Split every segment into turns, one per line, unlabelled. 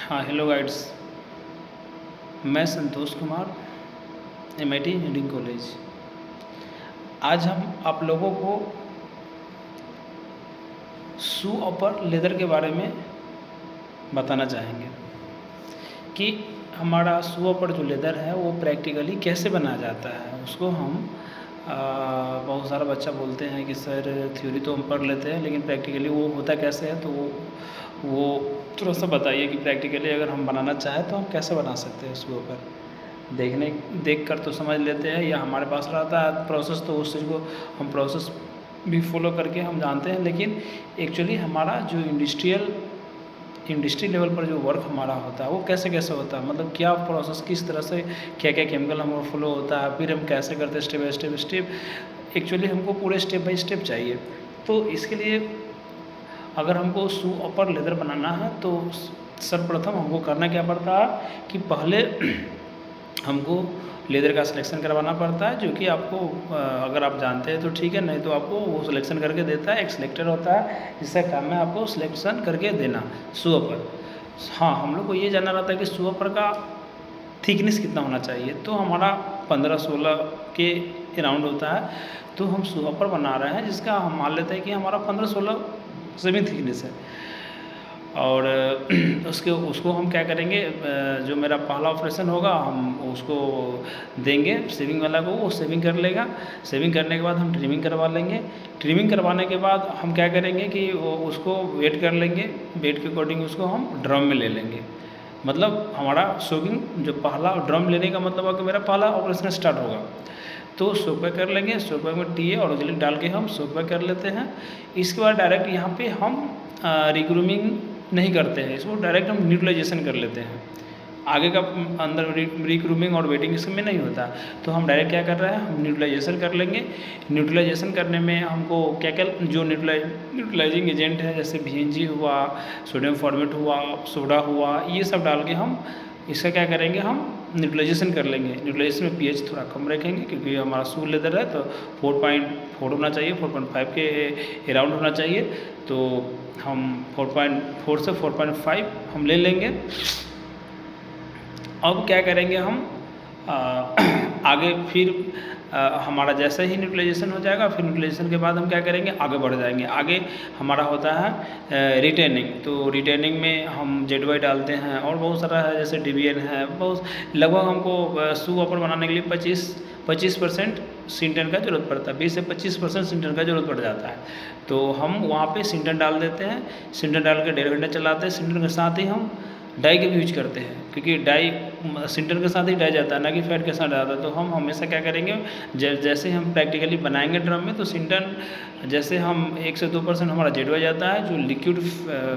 हाँ, hello guides. मैं Santosh Kumar, MIT engineering college. आज हम आप लोगों को शू अपर लेदर के बारे में बताना चाहेंगे कि हमारा शू अपर जो लेदर है वो प्रैक्टिकली कैसे बनाया जाता है। उसको हम बहुत सारा बच्चा बोलते हैं कि सर थ्योरी तो हम पढ़ लेते हैं लेकिन प्रैक्टिकली वो होता कैसे है, तो वो थोड़ा सा बताइए कि प्रैक्टिकली अगर हम बनाना चाहें तो हम कैसे बना सकते हैं शू अपर। देख कर तो समझ लेते हैं या हमारे पास रहता है प्रोसेस, तो उस चीज़ को हम प्रोसेस भी फॉलो करके हम जानते हैं। लेकिन एक्चुअली हमारा जो इंडस्ट्री लेवल पर जो वर्क हमारा होता है वो कैसे कैसे होता है, मतलब क्या प्रोसेस, किस तरह से क्या क्या केमिकल हमारा फॉलो होता है, फिर हम कैसे करते हैं स्टेप बाय स्टेप। एक्चुअली हमको पूरे स्टेप बाय स्टेप चाहिए। तो इसके लिए अगर हमको शू अपर लेदर बनाना है तो सर्वप्रथम हमको करना क्या पड़ता है कि पहले हमको लेदर का सिलेक्शन करवाना पड़ता है, जो कि आपको अगर आप जानते हैं तो ठीक है, नहीं तो आपको वो सिलेक्शन करके देता है। एक सिलेक्टर होता है जिसका काम है आपको सिलेक्शन करके देना शू अपर। हाँ, हम लोग को ये जानना रहता है कि शू अपर का थिकनेस कितना होना चाहिए। तो हमारा 15-16 के अराउंड होता है। तो हम शू अपर बना रहे हैं जिसका हम मान लेते हैं कि हमारा 15-16 सेमी थिकनेस है। और उसको हम क्या करेंगे, जो मेरा पहला ऑपरेशन होगा हम उसको देंगे शेविंग वाला को, वो शेविंग कर लेगा। शेविंग करने के बाद हम ट्रिमिंग करवा लेंगे। ट्रिमिंग करवाने के बाद हम क्या करेंगे कि उसको वेट कर लेंगे, वेट के अकॉर्डिंग उसको हम ड्रम में ले लेंगे। मतलब हमारा शोकिंग जो पहला ड्रम लेने का मतलब है कि मेरा पहला ऑपरेशन स्टार्ट होगा। तो सोक बैक कर लेंगे, सोक बैक में टी और ऑक्जेलिक डाल के हम सोक बैक कर लेते हैं। इसके बाद डायरेक्ट यहाँ पे हम रिग्रूमिंग नहीं करते हैं, इसको डायरेक्ट हम न्यूट्रलाइजेशन कर लेते हैं। आगे का अंदर रिग्रूमिंग और वेटिंग इसमें नहीं होता। तो हम डायरेक्ट क्या कर रहे हैं, हम न्यूट्रलाइजेशन कर लेंगे। न्यूट्रलाइजेशन करने में हमको क्या क्या जो न्यूट्रलाइजिंग एजेंट है, जैसे VNG हुआ, सोडियम फॉर्मेट हुआ, सोडा हुआ, ये सब डाल के हम इसका क्या करेंगे, हम न्यूट्रलाइजेशन कर लेंगे। न्यूट्रलाइजेशन में pH थोड़ा कम रखेंगे क्योंकि हमारा शू लेदर है, तो 4.4 होना चाहिए, 4.5 के अराउंड होना चाहिए। तो हम 4.4 से 4.5 हम ले लेंगे। अब क्या करेंगे हम आगे फिर हमारा जैसे ही न्यूट्रलाइजेशन हो जाएगा, फिर न्यूट्रलाइजेशन के बाद हम क्या करेंगे, आगे बढ़ जाएंगे। आगे हमारा होता है रिटेनिंग। तो रिटेनिंग में हम ZY डालते हैं और बहुत सारा है, जैसे DBN है। बहुत लगभग हमको शू अपर बनाने के लिए 25% सिंटन का ज़रूरत पड़ता है। 20 से 25% सिंटन का ज़रूरत पड़ जाता है। तो हम वहाँ पे सिंटन डाल देते हैं। सिंटन डाल के 1.5 घंटे चलाते हैं। सिंटन के साथ ही हम डाई का भी यूज करते हैं, क्योंकि डाई सिंटन के साथ ही डाई जाता है, ना कि फैट के साथ जाता है। तो हम हमेशा क्या करेंगे, जैसे हम प्रैक्टिकली बनाएंगे ड्रम में, तो सिंटन जैसे हम 1 से 2% हमारा ZY जाता है, जो लिक्विड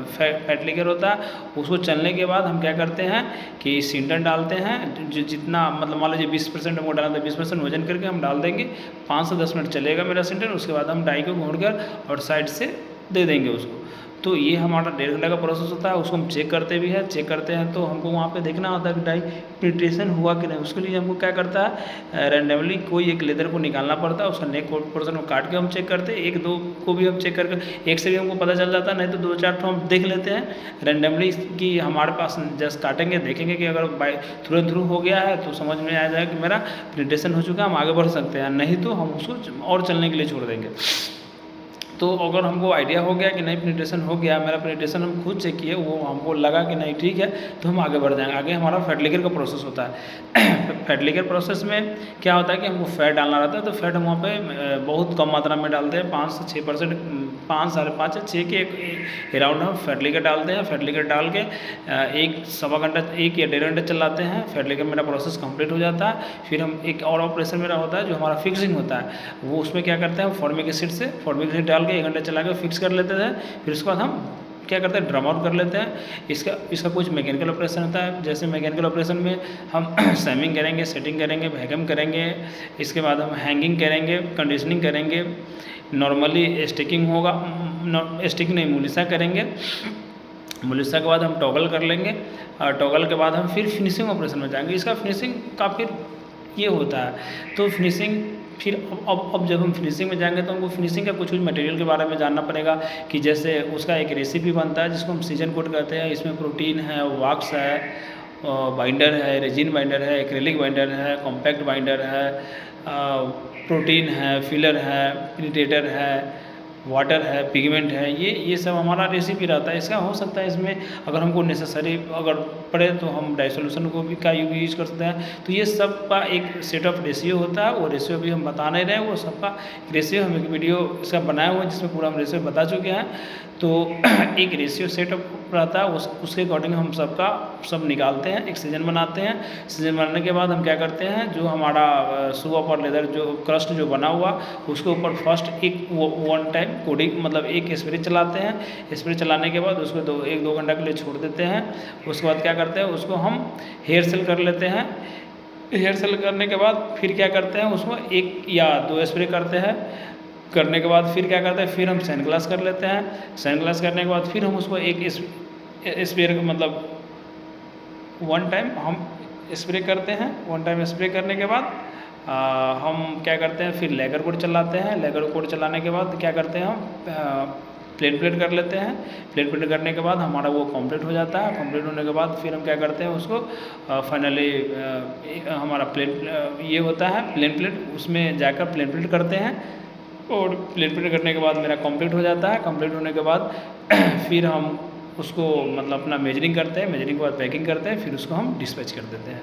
फैट लीकर होता है। उसको चलने के बाद हम क्या करते हैं कि सिंटन डालते हैं, जो जितना मतलब मान लीजिए 20% हमको डालना था, 20% वजन करके हम डाल देंगे। 5 से 10 मिनट चलेगा मेरा सिंटन। उसके बाद हम डाई को घोंट और साइड से दे देंगे उसको। तो ये हमारा 1.5 घंटे का प्रोसेस होता है। उसको हम चेक करते भी हैं। चेक करते हैं तो हमको वहाँ पे देखना होता है कि डाई पेनिट्रेशन हुआ कि नहीं। उसके लिए हमको क्या करता है, रैंडमली कोई एक लेदर को निकालना पड़ता है, उसका नेक पोर्शन को काट के हम चेक करते हैं। 1-2 को भी हम चेक करके, एक से भी हमको पता चल जाता है, नहीं तो 2-4 हम देख लेते हैं रैंडमली कि हमारे पास जस्ट काटेंगे, देखेंगे कि अगर थ्रू एंड थ्रू हो गया है तो समझ में आ जाएगा कि मेरा पेनिट्रेशन हो चुका है, हम आगे बढ़ सकते हैं। नहीं तो हम उसको और चलने के लिए छोड़ देंगे। तो अगर हमको आइडिया हो गया कि नहीं पेनिट्रेशन हो गया, मेरा पेनिट्रेशन हम खुद चेक किए, वो हमको लगा कि नहीं ठीक है, तो हम आगे बढ़ जाएंगे। आगे हमारा फैट लीकर का प्रोसेस होता है। फैट लीकर प्रोसेस में क्या होता है कि हमको फैट डालना रहता है। तो फैट हम वहाँ पे बहुत कम मात्रा में डालते हैं, 5 से 6%, 5, 5.5 या 6 के अराउंड हम फैट लीकर डालते हैं। फैट लीकर डाल के 1-1.25 घंटा, 1 या 1.5 घंटे चलाते हैं। फैट लीकर मेरा प्रोसेस कंप्लीट हो जाता है। फिर हम एक और ऑपरेशन मेरा होता है जो हमारा फिक्सिंग होता है। वो उसमें क्या करते हैं, फॉर्मिक एसिड डाल 1 घंटे चला के फिक्स कर लेते थे। फिर उसके बाद हम क्या करते हैं, ड्रम आउट कर लेते हैं। इसका कुछ मैकेनिकल ऑपरेशन होता है। जैसे मैकेनिकल ऑपरेशन में हम सैमिंग करेंगे, सेटिंग करेंगे, वैक्यूम करेंगे। इसके बाद हम हैंगिंग करेंगे, कंडीशनिंग करेंगे, नॉर्मली स्टिकिंग होगा, स्टिकिंग नहीं, मुलिसा करेंगे। मुलिसा के बाद हम टॉगल कर लेंगे और टॉगल के बाद हम फिर फिनिशिंग ऑपरेशन में जाएंगे। इसका फिनिशिंग का फिर ये होता है। तो फिनिशिंग फिर अब जब हम फिनिशिंग में जाएंगे तो हमको फिनिशिंग का कुछ मटेरियल के बारे में जानना पड़ेगा कि जैसे उसका एक रेसिपी बनता है जिसको हम सीजन कोट कहते हैं। इसमें प्रोटीन है, वॉक्स है, बाइंडर है, रेजिन बाइंडर है, एक्रेलिक बाइंडर है, कॉम्पैक्ट बाइंडर है, प्रोटीन है, फिलर है, इरिटेटर है, वाटर है, पिगमेंट है, ये सब हमारा रेसिपी रहता है। इसका हो सकता है इसमें अगर हमको नेसेसरी अगर पड़े तो हम डाइसोल्यूशन को भी का यूज कर सकते हैं। तो ये सब का एक सेट ऑफ रेशियो होता है, वो रेशियो भी हम बता नहीं रहे, वो सबका रेशियो हम एक वीडियो इसका बनाया हुआ है जिसमें पूरा हम रेशियो बता चुके हैं। तो एक रेशियो सेटअप रहता है, उसके अकॉर्डिंग हम सब निकालते हैं, एक सीजन बनाते हैं। सीजन बनाने के बाद हम क्या करते हैं, जो हमारा शू और लेदर जो क्रस्ट जो बना हुआ उसके ऊपर फर्स्ट एक वन टाइम कोडिंग मतलब एक स्प्रे चलाते हैं। स्प्रे चलाने के बाद उसको 1-2 घंटा के लिए छोड़ देते हैं। उसके बाद क्या करते हैं, उसको हम हेयर सेल कर लेते हैं। हेयर सेल करने के बाद फिर क्या करते हैं, उसको 1 या 2 स्प्रे करते हैं। करने के बाद फिर क्या करते हैं, फिर हम सैन ग्लास कर लेते हैं। सैन ग्लास करने के बाद फिर हम उसको एक स्प्रे मतलब वन टाइम हम स्प्रे करते हैं। वन टाइम स्प्रे करने के बाद हम क्या करते हैं, फिर लेगर कोड चलाते हैं। लेगर कोड चलाने के बाद क्या करते हैं, हम प्लेट कर लेते हैं। प्लेट करने के बाद हमारा वो कंप्लीट हो जाता है। कंप्लीट होने के बाद फिर हम क्या करते हैं, उसको फाइनली हमारा ये होता है प्लेट, उसमें जाकर प्लेट करते हैं। और प्लेट करने के बाद मेरा कंप्लीट हो जाता है। कंप्लीट होने के बाद फिर हम उसको मतलब अपना मेजरिंग करते हैं। मेजरिंग के बाद पैकिंग करते हैं, फिर उसको हम डिस्पैच कर देते हैं।